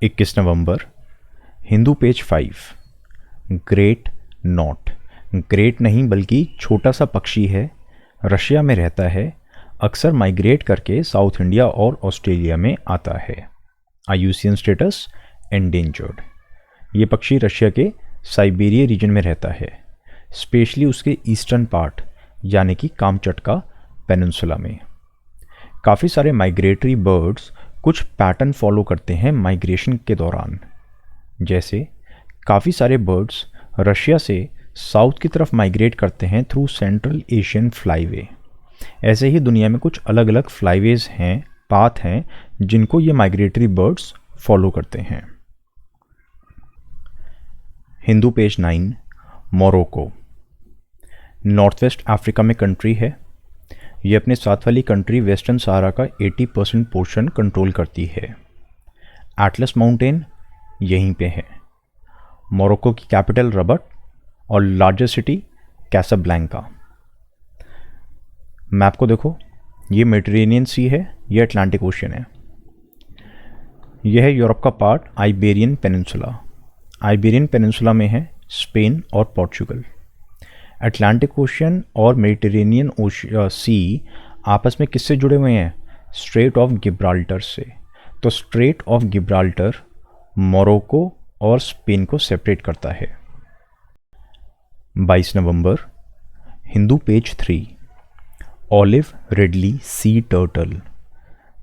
21 November. Hindu page 5। Great not. Great नहीं बल्कि छोटा सा पक्षी है, रशिया में रहता है, अक्सर माइग्रेट करके साउथ इंडिया और ऑस्ट्रेलिया में आता है। IUCN status endangered. ये पक्षी रशिया के साइबेरिया रीजन में रहता है, स्पेशली उसके ईस्टर्न पार्ट यानी कि कामचटका पेनिनसुला में। काफ़ी सारे माइग्रेटरी बर्ड्स कुछ पैटर्न फॉलो करते हैं माइग्रेशन के दौरान। जैसे काफ़ी सारे बर्ड्स रशिया से साउथ की तरफ माइग्रेट करते हैं थ्रू सेंट्रल एशियन फ्लाईवे। ऐसे ही दुनिया में कुछ अलग अलग फ्लाईवेज हैं, पाथ हैं, जिनको ये माइग्रेटरी बर्ड्स फॉलो करते हैं। Hindu page 9। Morocco north west Africa में कंट्री है। ये अपने साथ वाली कंट्री वेस्टर्न सहारा का 80% पोर्शन कंट्रोल करती है। एटलस माउंटेन यहीं पे है। मोरक्को की कैपिटल रबट और लार्जेस्ट सिटी कैसाब्लैंका। मैप को देखो, ये मेडिटेरेनियन सी है, ये अटलांटिक ओशन है। यह है यूरोप का part Iberian peninsula. Iberian peninsula में है स्पेन और पोर्चुगल। अटलांटिक ओशन और मेडिटेरेनियन सी आपस में किससे जुड़े हुए हैं? स्ट्रेट ऑफ गिब्राल्टर से। तो स्ट्रेट ऑफ गिब्राल्टर मोरक्को और स्पेन को सेपरेट करता है। 22 नवंबर। Hindu page 3। Olive ridley sea turtle.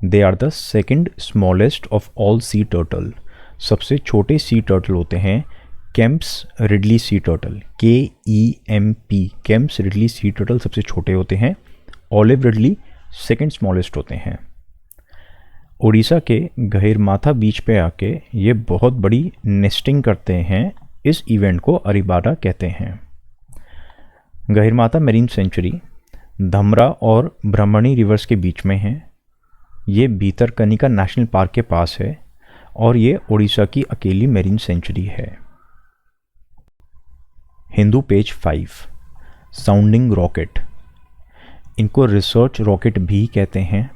They are the second smallest of all sea turtle. सबसे छोटे सी टर्टल होते हैं Kemp's ridley sea turtle, KEMP। Kemp's ridley sea turtle सबसे छोटे होते हैं, ऑलिव रिडली सेकेंड स्मॉलेस्ट होते हैं। उड़ीसा के गहिरमाथा बीच पे आके ये बहुत बड़ी नेस्टिंग करते हैं। इस इवेंट को अरिबाडा कहते हैं। गहिरमाथा मेरीन सेंचुरी धमरा और ब्रह्मणी रिवर्स के बीच में है। ये भीतरकनिका नेशनल पार्क के पास है और ये उड़ीसा की अकेली मेरीन सेंचुरी है। हिंदू पेज 5। Sounding rocket. इनको रिसर्च रॉकेट भी कहते हैं।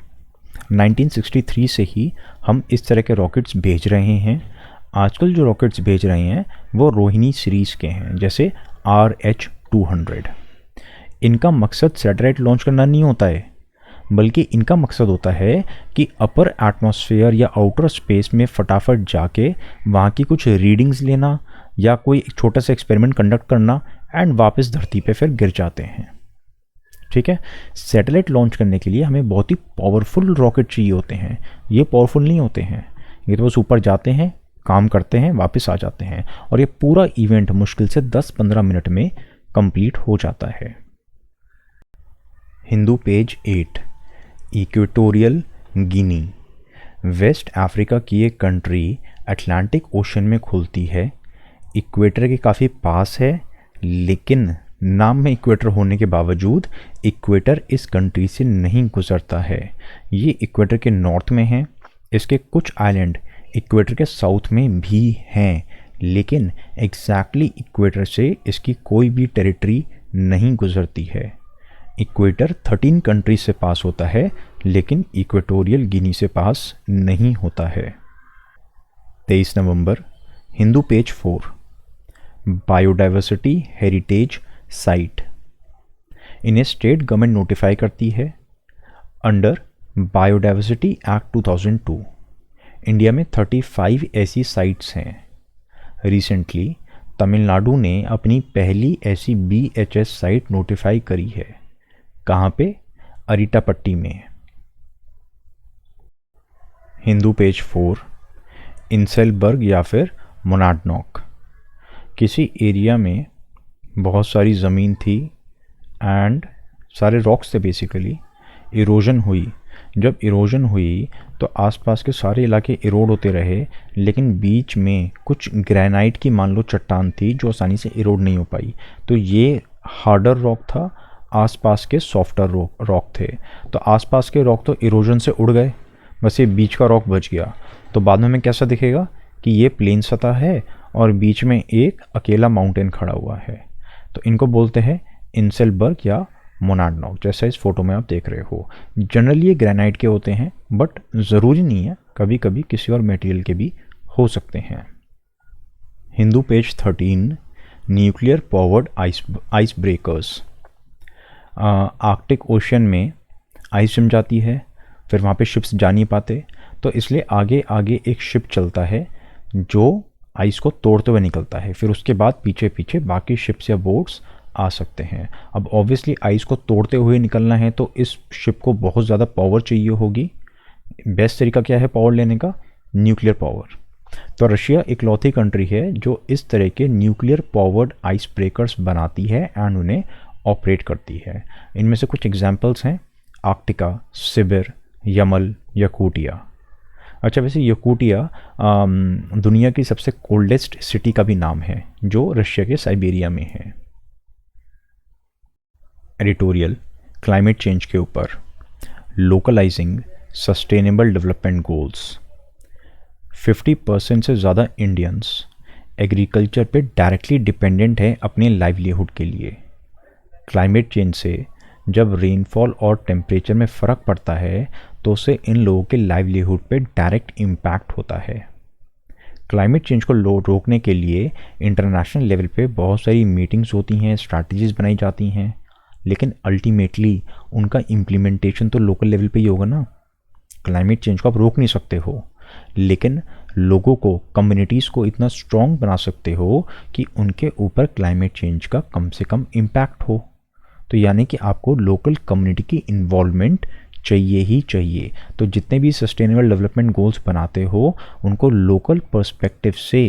1963 से ही हम इस तरह के रॉकेट्स भेज रहे हैं। आजकल जो रॉकेट्स भेज रहे हैं वो रोहिणी सीरीज़ के हैं, जैसे RH-200। इनका मकसद सैटेलाइट लॉन्च करना नहीं होता है, बल्कि इनका मकसद होता है कि अपर एटमॉस्फेयर या आउटर स्पेस में फटाफट जाके वहाँ की कुछ रीडिंग्स लेना या कोई एक छोटा सा एक्सपेरिमेंट कंडक्ट करना एंड वापस धरती पे फिर गिर जाते हैं। ठीक है, सैटेलाइट लॉन्च करने के लिए हमें बहुत ही पावरफुल रॉकेट चाहिए होते हैं। ये पावरफुल नहीं होते हैं, ये तो बस ऊपर जाते हैं, काम करते हैं, वापस आ जाते हैं और ये पूरा इवेंट मुश्किल से 10-15 मिनट में कंप्लीट हो जाता है। Hindu page 8। Equatorial Guinea. West Africa की एक कंट्री अटलांटिक ओशन में खुलती है, इक्वेटर के काफ़ी पास है, लेकिन नाम में इक्वेटर होने के बावजूद इक्वेटर इस कंट्री से नहीं गुजरता है। ये इक्वेटर के नॉर्थ में है। इसके कुछ आइलैंड इक्वेटर के साउथ में भी हैं, लेकिन एग्जैक्टली इक्वेटर से इसकी कोई भी टेरिटरी नहीं गुजरती है। इक्वेटर 13 कंट्रीज से पास होता है, लेकिन इक्वेटोरियल गिनी से पास नहीं होता है। 23 नवंबर। Hindu page 4। Biodiversity heritage site. इन्हें स्टेट गवर्नमेंट नोटिफाई करती है अंडर बायोडाइवर्सिटी एक्ट 2002। इंडिया में 35 ऐसी साइट्स हैं। रिसेंटली तमिलनाडु ने अपनी पहली ऐसी BHS साइट नोटिफाई करी है। कहाँ पे? अरिटापट्टी में। हिंदू पेज 4। इंसेलबर्ग या फिर मोनाडनॉक। किसी एरिया में बहुत सारी ज़मीन थी एंड सारे रॉक्स थे, बेसिकली इरोजन हुई। जब इरोजन हुई तो आसपास के सारे इलाके इरोड होते रहे, लेकिन बीच में कुछ ग्रेनाइट की मान लो चट्टान थी जो आसानी से इरोड नहीं हो पाई। तो ये हार्डर रॉक था, आसपास के सॉफ्टर रॉक थे। तो आसपास के रॉक तो इरोजन से उड़ गए, बस ये बीच का रॉक बच गया। तो बाद में हमें कैसा दिखेगा कि ये प्लेन सतह है और बीच में एक अकेला माउंटेन खड़ा हुआ है। तो इनको बोलते हैं इंसेलबर्ग या मोनाडनॉक, जैसा इस फोटो में आप देख रहे हो। जनरली ये ग्रेनाइट के होते हैं, बट ज़रूरी नहीं है, कभी कभी किसी और मटेरियल के भी हो सकते हैं। Hindu page 13, nuclear powered ice breakers. Arctic ocean में आइस जम जाती है, फिर वहाँ पे शिप्स जा नहीं पाते, तो इसलिए आगे आगे एक शिप चलता है जो आइस को तोड़ते हुए निकलता है, फिर उसके बाद पीछे पीछे बाकी शिप्स या बोट्स आ सकते हैं। अब ऑब्वियसली आइस को तोड़ते हुए निकलना है तो इस शिप को बहुत ज़्यादा पावर चाहिए होगी। बेस्ट तरीका क्या है पावर लेने का? Nuclear power. तो रशिया इकलौती कंट्री है जो इस तरह के न्यूक्लियर पावर्ड आइस ब्रेकर्स बनाती है एंड उन्हें ऑपरेट करती है। इनमें से कुछ एग्जांपल्स हैं आर्कटिका, सिबिर, यमल, यकूटिया। अच्छा, वैसे यकूटिया दुनिया की सबसे कोल्डेस्ट सिटी का भी नाम है जो रशिया के साइबेरिया में है। एडिटोरियल क्लाइमेट चेंज के ऊपर, लोकलाइजिंग सस्टेनेबल डेवलपमेंट गोल्स। 50% से ज़्यादा इंडियंस एग्रीकल्चर पे डायरेक्टली डिपेंडेंट है अपने लाइवलीहुड के लिए। क्लाइमेट चेंज से जब रेनफॉल और टेम्परेचर में फ़र्क पड़ता है तो उससे इन लोगों के लाइवलीहुड पे डायरेक्ट इम्पैक्ट होता है। क्लाइमेट चेंज को रोकने के लिए इंटरनेशनल लेवल पे बहुत सारी मीटिंग्स होती हैं, स्ट्रैटेजीज़ बनाई जाती हैं, लेकिन अल्टीमेटली उनका इम्प्लीमेंटेशन तो लोकल लेवल पे ही होगा ना। क्लाइमेट चेंज को आप रोक नहीं सकते हो, लेकिन लोगों को, कम्युनिटीज़ को इतना स्ट्रॉन्ग बना सकते हो कि उनके ऊपर क्लाइमेट चेंज का कम से कम इम्पैक्ट हो। तो यानी कि आपको लोकल कम्युनिटी की इन्वॉल्वमेंट चाहिए ही चाहिए। तो जितने भी सस्टेनेबल डेवलपमेंट गोल्स बनाते हो उनको लोकल पर्सपेक्टिव से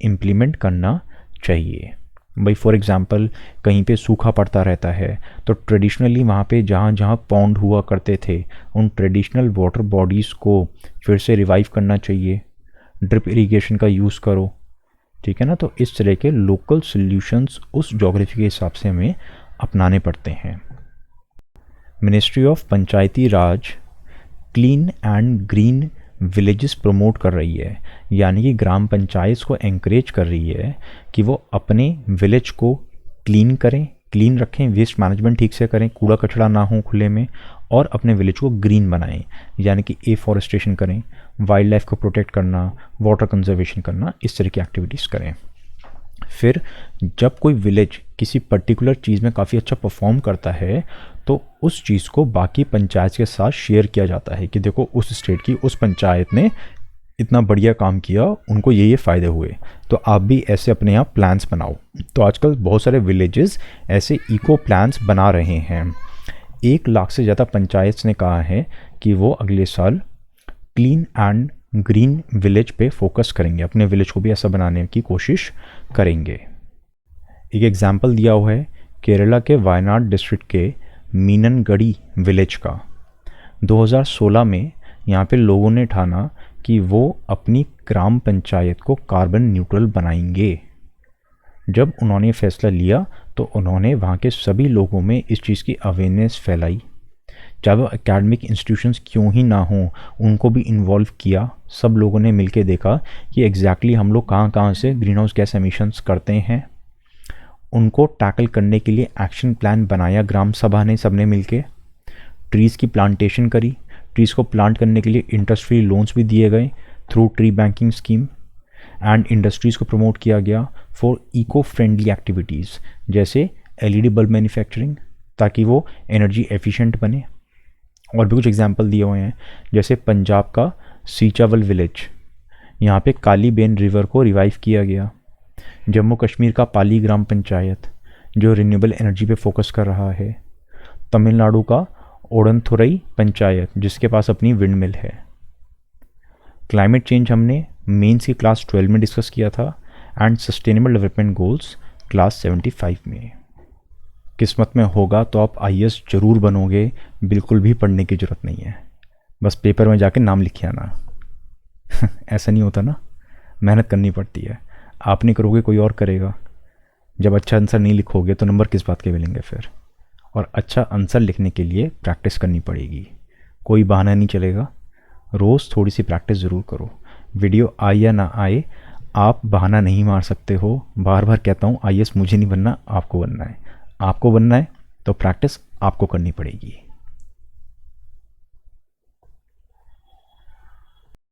इम्प्लीमेंट करना चाहिए। भाई फॉर एग्ज़ाम्पल कहीं पे सूखा पड़ता रहता है तो ट्रेडिशनली वहाँ पे जहाँ जहाँ पॉन्ड हुआ करते थे उन ट्रेडिशनल वाटर बॉडीज़ को फिर से रिवाइव करना चाहिए। ड्रिप इरिगेशन का यूज़ करो, ठीक है ना। तो इस तरह के लोकल सॉल्यूशंस उस ज्योग्राफी के हिसाब से हमें अपनाने पड़ते हैं। Ministry of Panchayati Raj clean and green villages promote कर रही है, यानी कि ग्राम पंचायत को एंकरेज कर रही है कि वो अपने विलेज को क्लीन करें, क्लीन रखें, वेस्ट मैनेजमेंट ठीक से करें, कूड़ा कचरा ना हो खुले में, और अपने विलेज को ग्रीन बनाएं, यानी कि एफॉरेस्टेशन करें, वाइल्ड लाइफ को प्रोटेक्ट करना, वाटर कंजर्वेशन करना, इस तरह की एक्टिविटीज़ करें। फिर जब कोई विलेज किसी पर्टिकुलर चीज़ में काफ़ी अच्छा परफॉर्म करता है तो उस चीज़ को बाकी पंचायत के साथ शेयर किया जाता है कि देखो उस स्टेट की उस पंचायत ने इतना बढ़िया काम किया, उनको ये फ़ायदे हुए, तो आप भी ऐसे अपने यहाँ प्लान्स बनाओ। तो आजकल बहुत सारे विलेजेस ऐसे इको प्लान्स बना रहे हैं। 1 लाख से ज़्यादा पंचायत ने कहा है कि वो अगले साल क्लीन एंड ग्रीन विलेज पे फोकस करेंगे, अपने विलेज को भी ऐसा बनाने की कोशिश करेंगे। एक एग्जाम्पल दिया हुआ है केरला के वायनाड डिस्ट्रिक्ट के मीननगढ़ी विलेज का। 2016 में यहाँ पे लोगों ने ठाना कि वो अपनी ग्राम पंचायत को कार्बन न्यूट्रल बनाएंगे। जब उन्होंने फैसला लिया तो उन्होंने वहाँ के सभी लोगों में इस चीज़ की अवेयरनेस फैलाई, चाहे वो एकेडमिक इंस्टीट्यूशंस क्यों ही ना हों, उनको भी इन्वॉल्व किया। सब लोगों ने मिलके देखा कि एग्जैक्टली हम लोग कहाँ कहाँ से ग्रीन हाउस गैस एमिशंस करते हैं। उनको टैकल करने के लिए एक्शन प्लान बनाया ग्राम सभा ने, सबने मिलके ट्रीज़ की प्लांटेशन करी। ट्रीज़ को प्लांट करने के लिए इंटरेस्ट फ्री लोन्स भी दिए गए through tree banking scheme, and industries को प्रमोट किया गया फॉर इको फ्रेंडली एक्टिविटीज़ जैसे एलईडी बल्ब मैन्युफैक्चरिंग, ताकि वो एनर्जी एफिशिएंट बने। और भी कुछ एग्जांपल दिए हुए हैं, जैसे पंजाब का सीचावल विलेज, यहाँ पे काली बेन रिवर को रिवाइव किया गया। जम्मू कश्मीर का पाली ग्राम पंचायत जो रिन्यूएबल एनर्जी पे फोकस कर रहा है। तमिलनाडु का ओडनथुरई पंचायत जिसके पास अपनी विंड मिल है। क्लाइमेट चेंज हमने मेंस की क्लास 12 में डिस्कस किया था and sustainable development goals class 75 में। किस्मत में होगा तो आप आईएएस ज़रूर बनोगे, बिल्कुल भी पढ़ने की ज़रूरत नहीं है, बस पेपर में जाके नाम लिखिए आना। ऐसा नहीं होता ना, मेहनत करनी पड़ती है। आप नहीं करोगे कोई और करेगा। जब अच्छा आंसर नहीं लिखोगे तो नंबर किस बात के मिलेंगे फिर। और अच्छा आंसर लिखने के लिए प्रैक्टिस करनी पड़ेगी, कोई बहाना नहीं चलेगा। रोज़ थोड़ी सी प्रैक्टिस ज़रूर करो। वीडियो आए या ना आए, आप बहाना नहीं मार सकते हो। बार बार कहता हूँ आईएएस मुझे नहीं बनना, आपको बनना है। आपको बनना है तो प्रैक्टिस आपको करनी पड़ेगी।